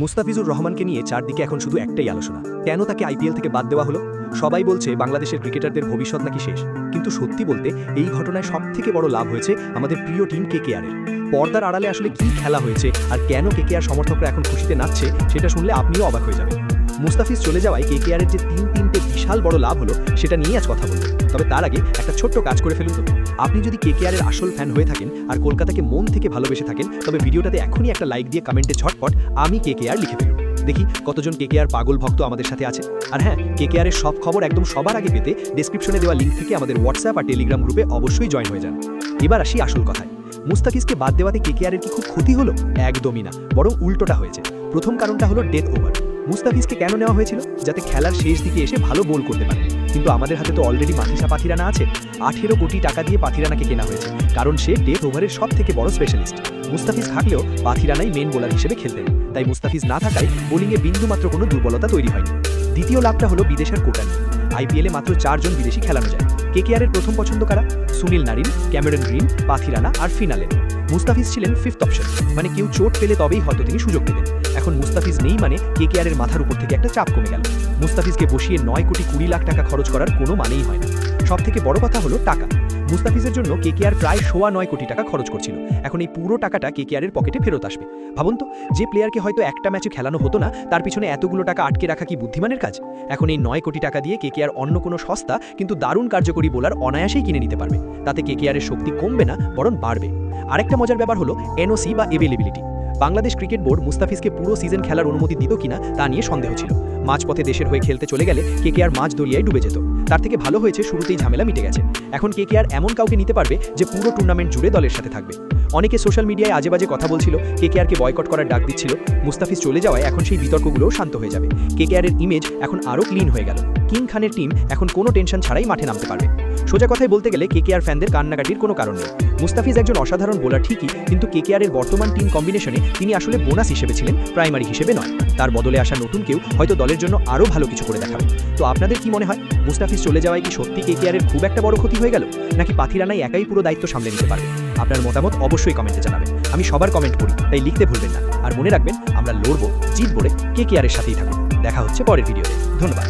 মুস্তাফিজুর রহমানকে নিয়ে চারদিকে এখন শুধু একটাই আলোচনা, কেন তাকে আইপিএল থেকে বাদ দেওয়া হলো। সবাই বলছে বাংলাদেশের ক্রিকেটারদের ভবিষ্যৎ নাকি শেষ, কিন্তু সত্যি বলতে এই ঘটনায় সবথেকে বড় লাভ হয়েছে আমাদের প্রিয় টিম কেকেআরের। পর্দার আড়ালে আসলে কি খেলা হয়েছে আর কেন কেকেআর সমর্থকরা এখন খুশিতে নাচছে সেটা শুনলে আপনিও অবাক হয়ে যাবেন। মুস্তাফিজ চলে যাওয়ায় কেকেআরের যে তিনটে বিশাল বড় লাভ হলো সেটা নিয়ে আজ কথা বলবো। তবে তার আগে একটা ছোট্ট কাজ করে ফেলুন তো। আপনি যদি কেকেআরের আসল ফ্যান হয়ে থাকেন আর কলকাতাকে মন থেকে ভালোবেসে থাকেন, তবে ভিডিওটাতে এখনই একটা লাইক দিয়ে কমেন্টে ঝটপট আমি কেকেআর লিখে ফেলুন। দেখি কতজন কেকেআর পাগল ভক্ত আমাদের সাথে আছে। আর হ্যাঁ, কেকেআরের সব খবর একদম সবার আগে পেতে ডেসক্রিপশনে দেওয়া লিঙ্ক থেকে আমাদের হোয়াটসঅ্যাপ আর টেলিগ্রাম গ্রুপে অবশ্যই জয়েন হয়ে যান। এবার আসি আসল কথায়। মুস্তাফিজকে বাদ দেওয়াতে কেকেআরের কি খুব ক্ষতি হলো? একদমই না, বরং উল্টোটা হয়েছে। প্রথম কারণটা হলো ডেথ ওভার। মুস্তাফিজকে কেন নেওয়া হয়েছিল? যাতে খেলার শেষ দিকে এসে ভালো গোল করতে পারে। কিন্তু আমাদের হাতে তো অলরেডি মাথিসা পাথিরানা আছে। 18 কোটি টাকা দিয়ে পাথিরানাকে কেনা হয়েছে, কারণ সে ডেথ ওভারের সব থেকে বড় স্পেশালিস্ট। মুস্তাফিজ থাকলেও পাথিরানাই মেন বোলার হিসেবে খেলতেন, তাই মুস্তাফিজ না থাকায় বোলিংয়ে বিন্দুমাত্র কোনো দুর্বলতা তৈরি হয়নি। দ্বিতীয় লাভটা হলো বিদেশের কোটা নিয়ে। আইপিএলে মাত্র 4 জন বিদেশি খেলানো যায়। কেকেআরের প্রথম পছন্দ কারা? সুনীল নারিন, ক্যামেরন গ্রিন, পাথিরানা আর ফিনালেন। মুস্তাফিজ ছিলেন 5th অপশন, মানে কেউ চোট পেলে তবেই হয়তো তিনি সুযোগ পেলেন। এখন মুস্তাফিজ নেই মানে কেকেআরের মাথার উপর থেকে একটা চাপ কমে গেল। মুস্তাফিজকে বসিয়ে 9 কোটি 20 লাখ টাকা খরচ করার কোনো মানেই হয় না। সব থেকে বড় কথা হলো টাকা। মুস্তাফিজের জন্য কেকেআর প্রায় 9.25 কোটি টাকা খরচ করছিল। এখন এই পুরো টাকাটা কেকেআরের পকেটে ফেরত আসবে। ভাবুন তো, যে প্লেয়ারকে হয়তো একটা ম্যাচে খেলানো হতো না, তার পিছনে এতগুলো টাকা আটকে রাখা কি বুদ্ধিমানের কাজ? এখন এই 9 কোটি টাকা দিয়ে কেকেআর অন্য কোনো সস্তা কিন্তু দারুণ কার্যকরী বোলার অনায়াসেই কিনে নিতে পারবে। তাতে কেকেআরের শক্তি কমবে না, বরং বাড়বে। আরেকটা মজার ব্যাপার হলো এনওসি বা অ্যাভেলেবিলিটি। বাংলাদেশ ক্রিকেট বোর্ড মুস্তাফিজকে পুরো সিজন খেলার অনুমতি দিত কিনা তা নিয়ে সন্দেহ ছিল। মাঝপথে দেশের হয়ে খেলতে চলে গেলে কেকেআর মাঝ দরিয়ায় ডুবে যেত। তার থেকে ভালো হয়েছে শুরুতেই ঝামেলা মিটে গেছে। এখন কেকেআর এমন কাউকে নিতে পারবে যে পুরো টুর্নামেন্ট জুড়ে দলের সাথে থাকবে। অনেকে সোশ্যাল মিডিয়ায় আজে বাজে কথা বলছিল, কেকেআরকে বয়কট করার ডাক দিচ্ছিল। মুস্তাফিজ চলে যাওয়ায় এখন সেই বিতর্কগুলোও শান্ত হয়ে যাবে। কেকেআরের ইমেজ এখন আরও ক্লিন হয়ে গেল। কিং খানের টিম এখন কোনো টেনশন ছাড়াই মাঠে নামতে পারবে। সোজা কথায় বলতে গেলে কেকেআর ফ্যানদের কান্নাকাটির কোনো কারণ নেই। মুস্তাফিজ একজন অসাধারণ বোলার ঠিকই, কিন্তু কেকেআরের বর্তমান টিম কম্বিনেশনে তিনি আসলে বোনাস হিসেবে ছিলেন, প্রাইমারি হিসেবে নয়। তার বদলে আসা নতুন কেউ হয়তো দলের জন্য আরও ভালো কিছু করে দেখাবে। তো আপনাদের কি মনে হয়, মুস্তাফিজ চলে যাওয়ায় কি সত্যি কেকেআরের খুব একটা বড় ক্ষতি হয়ে গেল, নাকি পাথিরানাই একাই পুরো দায়িত্ব সামলে নিতে পারবে? আপনার মতামত অবশ্যই কমেন্টে জানাবেন। আমি সবার কমেন্ট পড়ি, তাই লিখতে ভুলবেন না। আর মনে রাখবেন, আমরা লড়বো, জিতবো রে, কেকেআরের সাথেই থাকুন। দেখা হচ্ছে পরের ভিডিওতে। ধন্যবাদ।